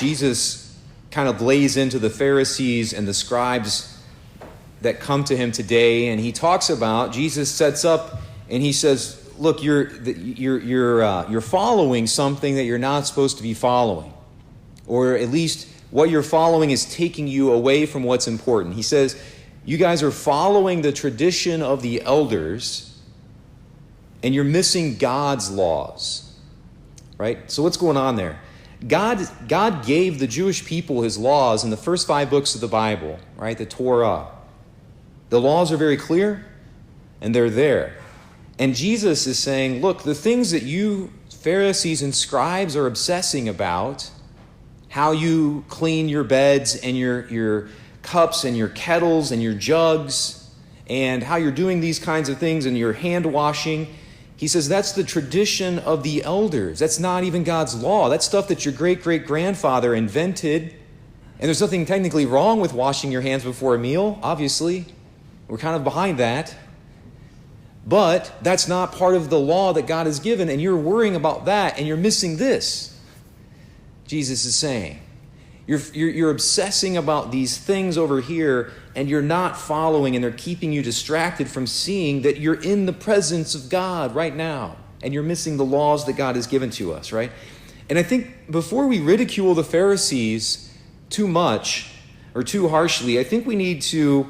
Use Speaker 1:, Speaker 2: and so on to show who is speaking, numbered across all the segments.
Speaker 1: Jesus kind of lays into the Pharisees and the scribes that come to him today, and he talks about, Jesus sets up and he says, look, you're following something that you're not supposed to be following, or at least what you're following is taking you away from what's important. He says, you guys are following the tradition of the elders, and you're missing God's laws, right? So what's going on there? God gave the Jewish people his laws in the first 5 books of the Bible, right? The Torah. The laws are very clear, and they're there. And Jesus is saying, look, the things that you Pharisees and scribes are obsessing about, how you clean your beds and your cups and your kettles and your jugs, and how you're doing these kinds of things and your hand washing, he says that's the tradition of the elders. That's not even God's law. That's stuff that your great-great-grandfather invented. And there's nothing technically wrong with washing your hands before a meal, obviously. We're kind of behind that. But that's not part of the law that God has given, and you're worrying about that, and you're missing this. Jesus is saying, you're obsessing about these things over here, and you're not following, and they're keeping you distracted from seeing that you're in the presence of God right now, and you're missing the laws that God has given to us, right? And I think before we ridicule the Pharisees too much or too harshly, I think we need to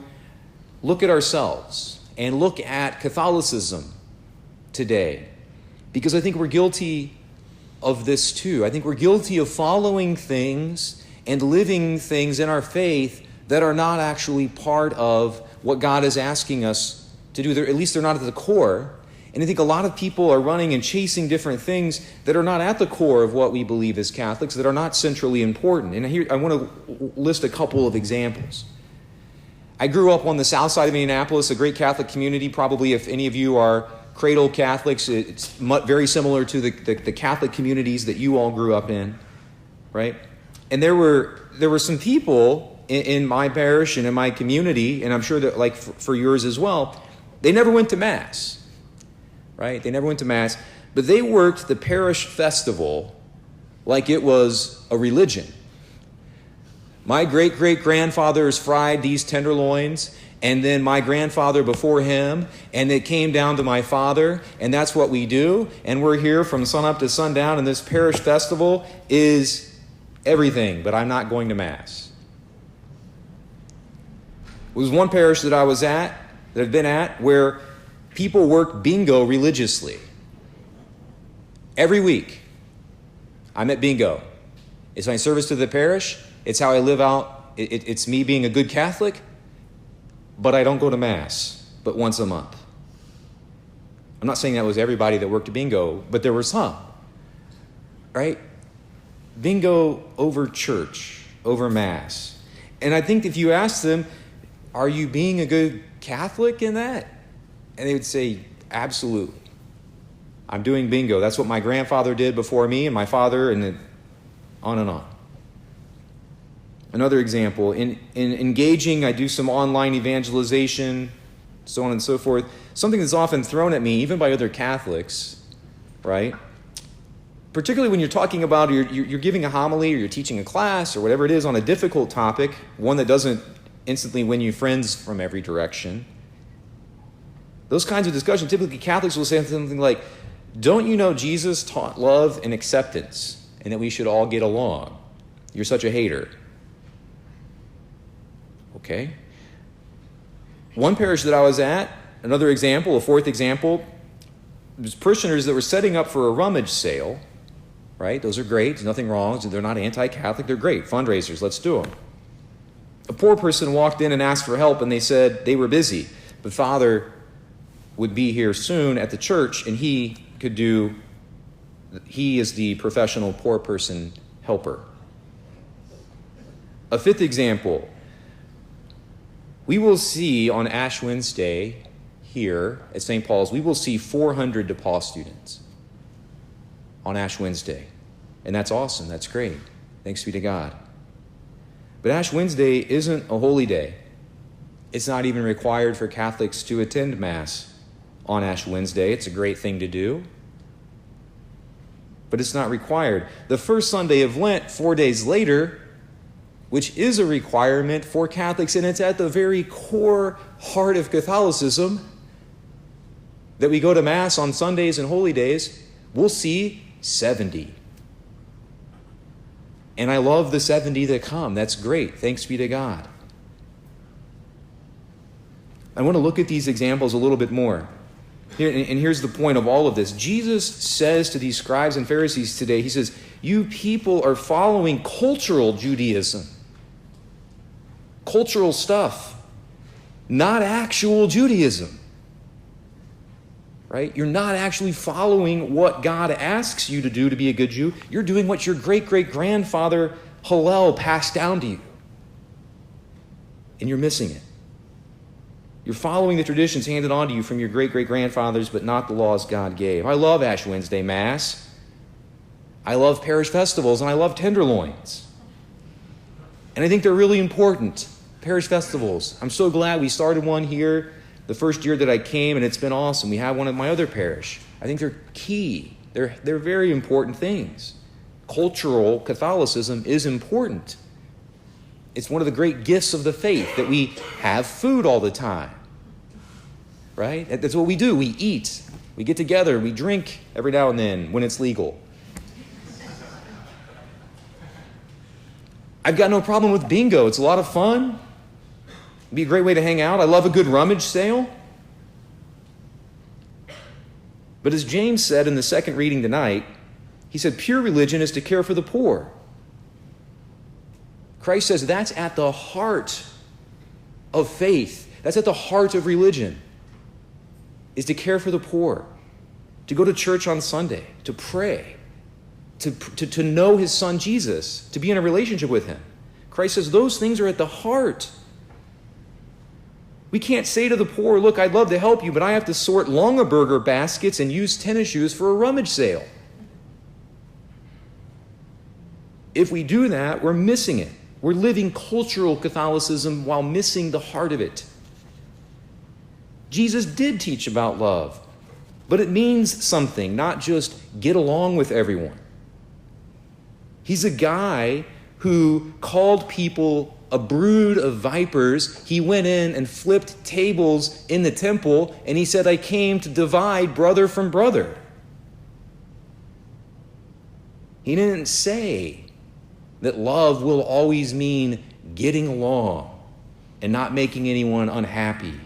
Speaker 1: look at ourselves and look at Catholicism today, because I think we're guilty of this too. I think we're guilty of following things and living things in our faith that are not actually part of what God is asking us to do. At least they're not at the core. And I think a lot of people are running and chasing different things that are not at the core of what we believe as Catholics, that are not centrally important. And here I want to list a couple of examples. I grew up on the south side of Indianapolis, a great Catholic community. Probably if any of you are cradle Catholics, it's very similar to the Catholic communities that you all grew up in, right? And there were some people in my parish and in my community, and I'm sure that like for yours as well, they never went to Mass, right? They never went to Mass, but they worked the parish festival like it was a religion. My great-great-grandfathers fried these tenderloins, and then my grandfather before him, and it came down to my father, and that's what we do, and we're here from sunup to sundown, and this parish festival is everything, but I'm not going to Mass. It was one parish that I was at, that I've been at, where people work bingo religiously. Every week, I'm at bingo. It's my service to the parish. It's how I live out. It's me being a good Catholic, but I don't go to Mass but once a month. I'm not saying that was everybody that worked at bingo, but there were some, right? Bingo over church, over Mass. And I think if you ask them, are you being a good Catholic in that? And they would say, absolutely. I'm doing bingo. That's what my grandfather did before me and my father, and then on and on. Another example, in engaging, I do some online evangelization, so on and so forth. Something that's often thrown at me, even by other Catholics, right? Particularly when you're talking about, you're giving a homily or you're teaching a class or whatever it is on a difficult topic, one that doesn't instantly win you friends from every direction. Those kinds of discussions, typically Catholics will say something like, don't you know Jesus taught love and acceptance and that we should all get along? You're such a hater. Okay. One parish that I was at, another example, a fourth example, there's parishioners that were setting up for a rummage sale, right? Those are great. There's nothing wrong. They're not anti-Catholic. They're great. Fundraisers. Let's do them. A poor person walked in and asked for help, and they said they were busy, but Father would be here soon at the church, and he is the professional poor person helper. A fifth example, we will see on Ash Wednesday here at St. Paul's, we will see 400 DePaul students on Ash Wednesday. And that's awesome. That's great. Thanks be to God. But Ash Wednesday isn't a holy day. It's not even required for Catholics to attend Mass on Ash Wednesday. It's a great thing to do. but it's not required. The first Sunday of Lent, 4 days later, which is a requirement for Catholics, and it's at the very core heart of Catholicism, that we go to Mass on Sundays and holy days, we'll see 70. And I love the 70 that come. That's great. Thanks be to God. I want to look at these examples a little bit more. And here's the point of all of this. Jesus says to these scribes and Pharisees today, he says, you people are following cultural Judaism. Cultural stuff. Not actual Judaism. Right? You're not actually following what God asks you to do to be a good Jew. You're doing what your great-great-grandfather Hillel passed down to you. And you're missing it. You're following the traditions handed on to you from your great-great-grandfathers, but not the laws God gave. I love Ash Wednesday Mass. I love parish festivals, and I love tenderloins. And I think they're really important, parish festivals. I'm so glad we started one here the first year that I came, and it's been awesome. We have one at my other parish. I think they're key. They're very important things. Cultural Catholicism is important. It's one of the great gifts of the faith that we have food all the time. Right? That's what we do. We eat. We get together. We drink every now and then when it's legal. I've got no problem with bingo. It's a lot of fun. It'd be a great way to hang out. I love a good rummage sale. But as James said in the second reading tonight, he said, pure religion is to care for the poor. Christ says that's at the heart of faith. That's at the heart of religion, is to care for the poor, to go to church on Sunday, to pray, to know his son Jesus, to be in a relationship with him. Christ says those things are at the heart. We can't say to the poor, look, I'd love to help you, but I have to sort Longaberger baskets and use tennis shoes for a rummage sale. If we do that, we're missing it. We're living cultural Catholicism while missing the heart of it. Jesus did teach about love, but it means something, not just get along with everyone. He's a guy who called people a brood of vipers. He went in and flipped tables in the temple, and he said, I came to divide brother from brother. He didn't say that love will always mean getting along and not making anyone unhappy.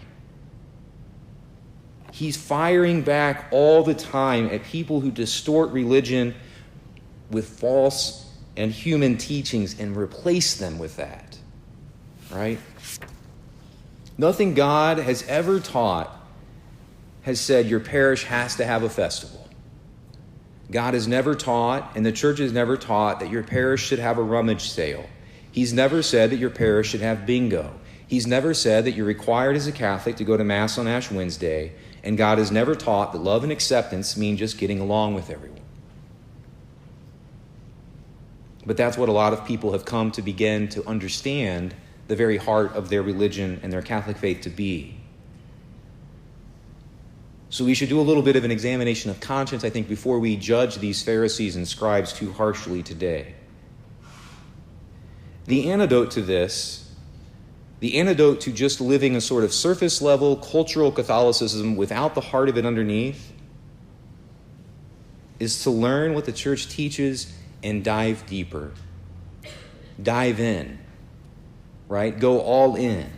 Speaker 1: He's firing back all the time at people who distort religion with false and human teachings and replace them with that. Right? Nothing God has ever taught has said your parish has to have a festival. God has never taught, and the church has never taught, that your parish should have a rummage sale. He's never said that your parish should have bingo. He's never said that you're required as a Catholic to go to Mass on Ash Wednesday, and God has never taught that love and acceptance mean just getting along with everyone. But that's what a lot of people have come to begin to understand the very heart of their religion and their Catholic faith to be. So we should do a little bit of an examination of conscience, I think, before we judge these Pharisees and scribes too harshly today. The antidote to this, the antidote to just living a sort of surface level cultural Catholicism without the heart of it underneath, is to learn what the church teaches and dive deeper. Dive in, right? Go all in.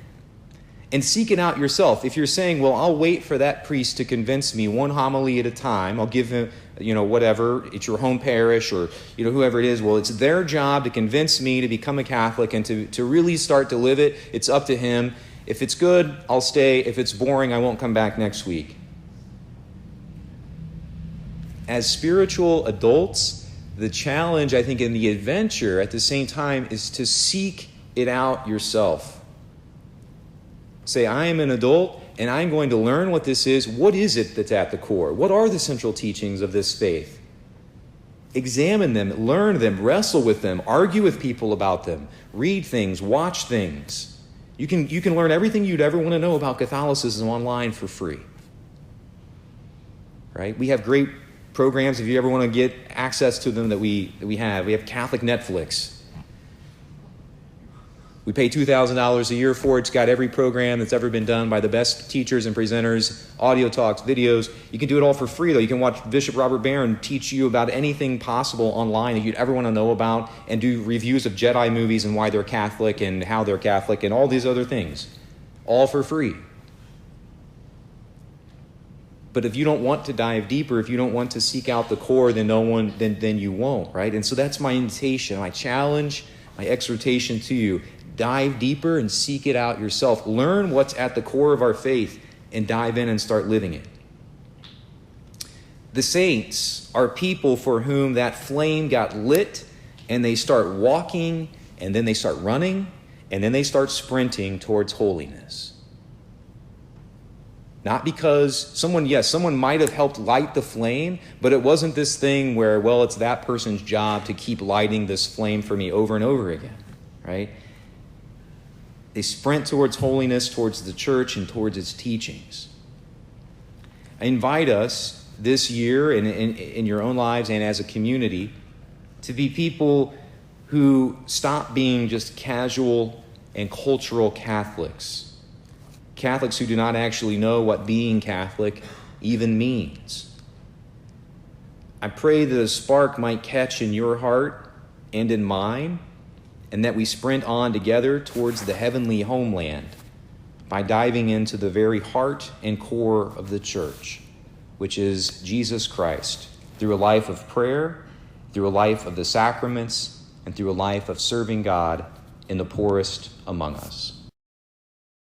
Speaker 1: And seek it out yourself. If you're saying, well, I'll wait for that priest to convince me one homily at a time, I'll give him, whatever, it's your home parish or, whoever it is, well, it's their job to convince me to become a Catholic and to really start to live it. It's up to him. If it's good, I'll stay. If it's boring, I won't come back next week. As spiritual adults, the challenge, I think, in the adventure at the same time is to seek it out yourself. Say, I am an adult, and I'm going to learn what this is. What is it that's at the core? What are the central teachings of this faith? Examine them, learn them, wrestle with them, argue with people about them, read things, watch things. You can learn everything you'd ever want to know about Catholicism online for free. Right? We have great programs, if you ever want to get access to them, that we have. We have Catholic Netflix. We pay $2,000 a year for it. It's got every program that's ever been done by the best teachers and presenters, audio talks, videos. You can do it all for free, though. You can watch Bishop Robert Barron teach you about anything possible online that you'd ever want to know about, and do reviews of Jedi movies and why they're Catholic and how they're Catholic and all these other things, all for free. But if you don't want to dive deeper, if you don't want to seek out the core, then you won't, right? And so that's my invitation, my challenge, my exhortation to you. Dive deeper and seek it out yourself. Learn what's at the core of our faith and dive in and start living it. The saints are people for whom that flame got lit, and they start walking, and then they start running, and then they start sprinting towards holiness. Not because someone might have helped light the flame, but it wasn't this thing where, well, it's that person's job to keep lighting this flame for me over and over again, right? They sprint towards holiness, towards the church, and towards its teachings. I invite us this year in your own lives and as a community to be people who stop being just casual and cultural Catholics. Catholics who do not actually know what being Catholic even means. I pray that a spark might catch in your heart and in mine, and that we sprint on together towards the heavenly homeland by diving into the very heart and core of the church, which is Jesus Christ, through a life of prayer, through a life of the sacraments, and through a life of serving God in the poorest among us.